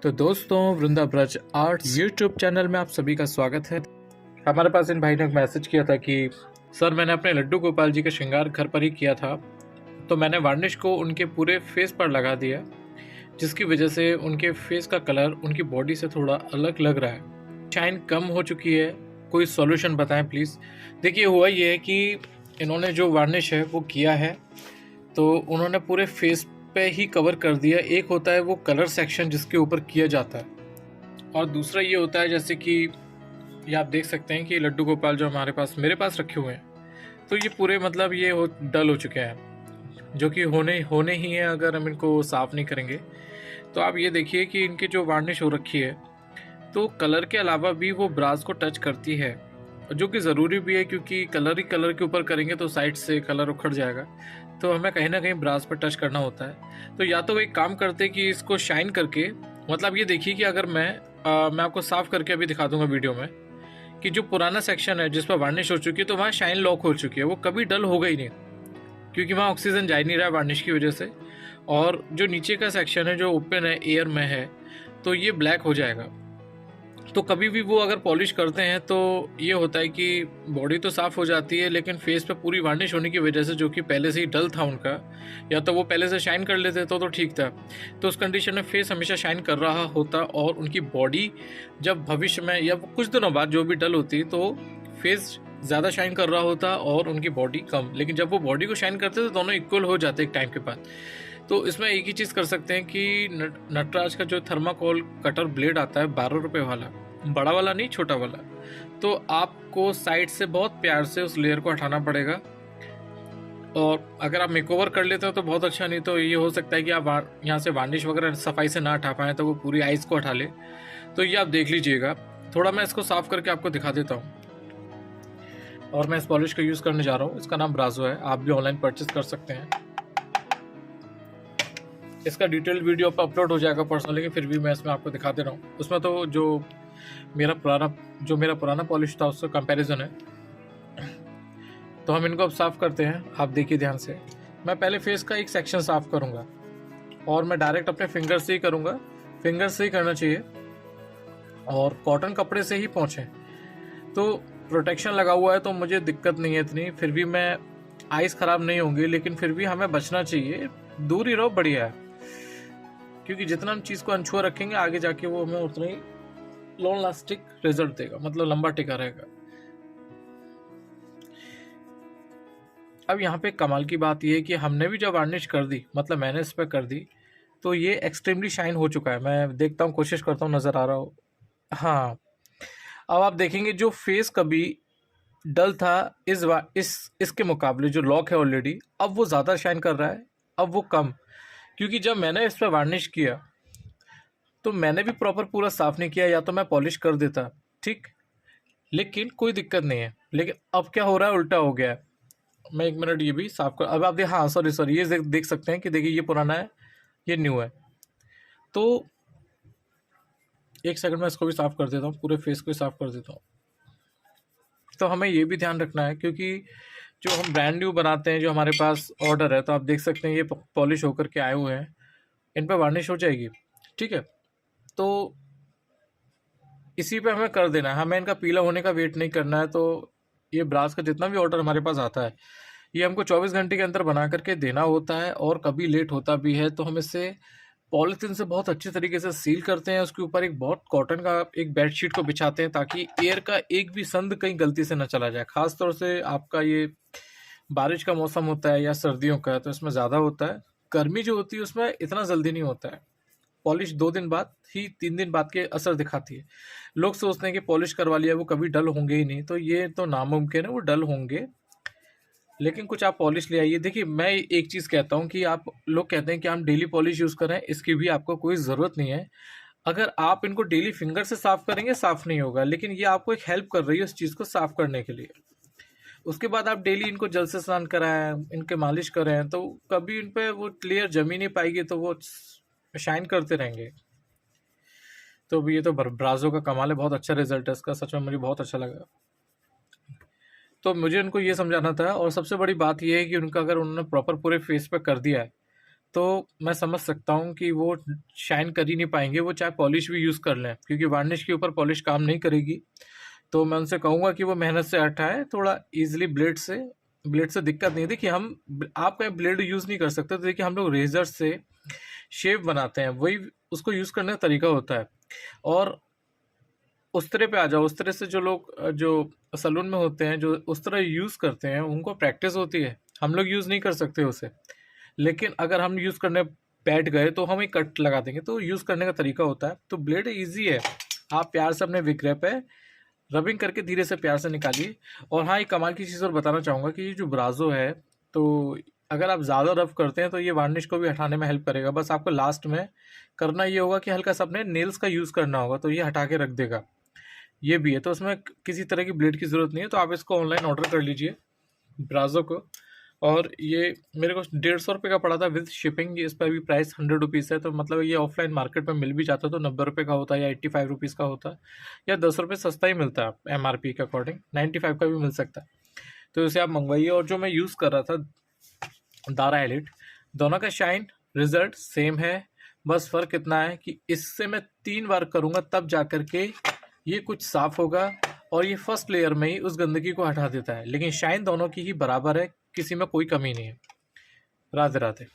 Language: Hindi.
तो दोस्तों, वृंदा ब्रज आर्ट्स यूट्यूब चैनल में आप सभी का स्वागत है। हमारे पास इन भाई ने एक मैसेज किया था कि सर, मैंने अपने लड्डू गोपाल जी का श्रृंगार घर पर ही किया था, तो मैंने वार्निश को उनके पूरे फेस पर लगा दिया, जिसकी वजह से उनके फेस का कलर उनकी बॉडी से थोड़ा अलग लग रहा है। शाइन कम हो चुकी है, कोई सॉल्यूशन बताएं प्लीज़। देखिए, हुआ ये है कि इन्होंने जो वार्निश है वो किया है, तो उन्होंने पूरे फेस पे ही कवर कर दिया। एक होता है वो कलर सेक्शन जिसके ऊपर किया जाता है, और दूसरा ये होता है जैसे कि ये आप देख सकते हैं कि लड्डू गोपाल जो हमारे पास मेरे पास रखे हुए हैं, तो ये पूरे मतलब ये डल हो चुके हैं, जो कि होने ही हैं अगर हम इनको साफ़ नहीं करेंगे। तो आप ये देखिए कि इनकी जो वार्निश हो रखी है, तो कलर के अलावा भी वो ब्रास को टच करती है, जो कि ज़रूरी भी है, क्योंकि कलर ही कलर के ऊपर करेंगे तो साइड से कलर उखड़ जाएगा। तो हमें कहीं ना कहीं ब्रास पर टच करना होता है। तो या तो एक काम करते कि इसको शाइन करके, मतलब ये देखिए कि अगर मैं आपको साफ़ करके अभी दिखा दूंगा वीडियो में कि जो पुराना सेक्शन है जिस पर वार्निश हो चुकी है, तो वहाँ शाइन लॉक हो चुकी है, वो कभी डल हो गई नहीं, क्योंकि वहाँ ऑक्सीजन जा ही नहीं रहा है वार्निश की वजह से। और जो नीचे का सेक्शन है जो ओपन है, एयर में है, तो ये ब्लैक हो जाएगा। तो कभी भी वो अगर पॉलिश करते हैं तो ये होता है कि बॉडी तो साफ़ हो जाती है, लेकिन फेस पे पूरी वार्निश होने की वजह से, जो कि पहले से ही डल था उनका, या तो वो पहले से शाइन कर लेते तो ठीक था, तो उस कंडीशन में फेस हमेशा शाइन कर रहा होता, और उनकी बॉडी जब भविष्य में या कुछ दिनों बाद जो भी डल होती तो फेस ज़्यादा शाइन कर रहा होता और उनकी बॉडी कम। लेकिन जब वो बॉडी को शाइन करते तो दोनों इक्वल हो जाते एक टाइम के बाद। तो इसमें एक ही चीज़ कर सकते हैं कि नटराज का जो थर्माकोल कटर ब्लेड आता है 12 रुपये वाला, बड़ा वाला नहीं, छोटा वाला, तो आपको साइड से बहुत प्यार से उस लेयर को हटाना पड़ेगा। और अगर आप मेकओवर कर लेते हो तो बहुत अच्छा, नहीं तो ये हो सकता है कि आप यहाँ से वार्निश वगैरह सफाई से ना हटा पाएँ, तो वो पूरी आइज़ को हटा ले। तो ये आप देख लीजिएगा। थोड़ा मैं इसको साफ़ करके आपको दिखा देता हूँ। और मैं इस पॉलिश का यूज़ करने जा रहा हूँ, इसका नाम ब्राजो है, आप भी ऑनलाइन परचेस कर सकते हैं। इसका डिटेल्ड वीडियो पर अपलोड हो जाएगा पर्सनली, लेकिन फिर भी मैं इसमें आपको दिखा दे रहा हूँ। उसमें तो जो मेरा पुराना पॉलिश था उससे कंपैरिजन है। तो हम इनको अब साफ़ करते हैं। आप देखिए ध्यान से, मैं पहले फेस का एक सेक्शन साफ़ करूँगा, और मैं डायरेक्ट अपने फिंगर से ही करूँगा, फिंगर से ही करना चाहिए, और कॉटन कपड़े से ही पोंछें। तो प्रोटेक्शन लगा हुआ है तो मुझे दिक्कत नहीं है इतनी, फिर भी मैं आइज़ ख़राब नहीं होंगी, लेकिन फिर भी हमें बचना चाहिए, दूर ही रहो, बढ़िया है। क्योंकि जितना हम चीज़ को अनछुआ रखेंगे आगे जाके वो हमें उतना ही लॉन्ग लास्टिक रिजल्ट देगा, मतलब लंबा टिका रहेगा। अब यहाँ पे कमाल की बात ये है कि हमने भी जब वार्निश कर दी, मतलब मैंने इस पर कर दी, तो ये एक्सट्रीमली शाइन हो चुका है। मैं देखता हूँ, कोशिश करता हूँ नज़र आ रहा हो। हाँ, अब आप देखेंगे जो फेस कभी डल था इसके मुकाबले जो लॉक है ऑलरेडी, अब वो ज़्यादा शाइन कर रहा है, अब वो कम। क्योंकि जब मैंने इस पर वार्निश किया तो मैंने भी प्रॉपर पूरा साफ़ नहीं किया, या तो मैं पॉलिश कर देता, ठीक, लेकिन कोई दिक्कत नहीं है। लेकिन अब क्या हो रहा है, उल्टा हो गया है। मैं एक मिनट ये भी साफ़ कर, अब आप हाँ सॉरी, ये देख सकते हैं कि देखिए ये पुराना है, ये न्यू है। तो एक सेकंड में इसको भी साफ़ कर देता हूँ, पूरे फेस को भी साफ़ कर देता हूँ। तो हमें ये भी ध्यान रखना है, क्योंकि जो हम ब्रांड न्यू बनाते हैं, जो हमारे पास ऑर्डर है, तो आप देख सकते हैं ये पॉलिश होकर के आए हुए हैं, इन पर वार्निश हो जाएगी, ठीक है। तो इसी पे हमें कर देना है, हमें इनका पीला होने का वेट नहीं करना है। तो ये ब्रास का जितना भी ऑर्डर हमारे पास आता है, ये हमको 24 घंटे के अंदर बना करके देना होता है, और कभी लेट होता भी है तो हम इसे पॉलीथीन से बहुत अच्छी तरीके से सील करते हैं, उसके ऊपर एक बहुत कॉटन का एक बेडशीट को बिछाते हैं, ताकि एयर का एक भी संद कहीं गलती से न चला जाए। खास तौर से आपका ये बारिश का मौसम होता है या सर्दियों का, तो इसमें ज़्यादा होता है। गर्मी जो होती है उसमें इतना जल्दी नहीं होता है। पॉलिश 2 दिन बाद ही, 3 दिन बाद के असर दिखाती है। लोग सोचते हैं कि पॉलिश करवा लिया वो कभी डल होंगे ही नहीं, तो ये तो नामुमकिन है, वो डल होंगे। लेकिन कुछ आप पॉलिश ले आइए। देखिए, मैं एक चीज़ कहता हूँ कि आप लोग कहते हैं कि हम डेली पॉलिश यूज़ करें, इसकी भी आपको कोई ज़रूरत नहीं है। अगर आप इनको डेली फिंगर से साफ़ करेंगे, साफ़ नहीं होगा, लेकिन ये आपको एक हेल्प कर रही है उस चीज़ को साफ़ करने के लिए। उसके बाद आप डेली इनको जल से स्नान कराएं, इनके मालिश करें, तो कभी इन पर वो लेयर जम ही नहीं पाएगी, तो वो शाइन करते रहेंगे। तो ये तो ब्राजो का कमाल है, बहुत अच्छा रिजल्ट है इसका, सच में मुझे बहुत अच्छा लगा। तो मुझे उनको ये समझाना था, और सबसे बड़ी बात ये है कि उनका अगर उन्होंने प्रॉपर पूरे फेस पे कर दिया है, तो मैं समझ सकता हूँ कि वो शाइन कर ही नहीं पाएंगे, वो चाहे पॉलिश भी यूज़ कर लें, क्योंकि वार्निश के ऊपर पॉलिश काम नहीं करेगी। तो मैं उनसे कहूँगा कि वो मेहनत से हटाएं थोड़ा ईजिली ब्लेड से दिक्कत नहीं है। देखिए आप कहीं ब्लेड यूज़ नहीं कर सकते, तो देखिए हम लोग रेजर से शेव बनाते हैं, वही उसको यूज़ करने का तरीका होता है। और उस्तरे पे आ जाओ, उस्तरे से जो लोग जो सैलून में होते हैं, जो उस्तरा यूज़ करते हैं, उनको प्रैक्टिस होती है, हम लोग यूज़ नहीं कर सकते उसे। लेकिन अगर हम यूज़ करने बैठ गए तो हम एक कट लगा देंगे, तो यूज़ करने का तरीका होता है। तो ब्लेड ईजी है, आप प्यार से अपने विक्रय पे रबिंग करके धीरे से प्यार से निकालिए। और हाँ, एक कमाल की चीज़ और बताना चाहूँगा कि ये जो ब्राज़ो है, तो अगर आप ज़्यादा रफ करते हैं तो ये वार्निश को भी हटाने में हेल्प करेगा। बस आपको लास्ट में करना ये होगा कि हल्का सा अपने नेल्स का यूज़ करना होगा, तो ये हटा के रख देगा। ये भी है, तो उसमें किसी तरह की ब्लेड की ज़रूरत नहीं है। तो आप इसको ऑनलाइन ऑर्डर कर लीजिए ब्राज़ो को। और ये मेरे को 150 रुपये का पड़ा था विद शिपिंग। इस पर भी प्राइस 100 रुपीज़ है, तो मतलब ये ऑफलाइन मार्केट में मिल भी जाता तो 90 रुपये का होता, या 85 रुपीज़ का होता, या 10 रुपये सस्ता ही मिलता है MRP के अकॉर्डिंग। 95 का भी मिल सकता है, तो इसे आप मंगवाइए। और जो मैं यूज़ कर रहा था दारा एलिट, दोनों का शाइन रिजल्ट सेम है। बस फ़र्क इतना है कि इससे मैं 3 बार करूँगा तब जा कर के ये कुछ साफ़ होगा, और ये फर्स्ट लेयर में ही उस गंदगी को हटा देता है। लेकिन शाइन दोनों की ही बराबर है, किसी में कोई कमी नहीं है। राधे राधे।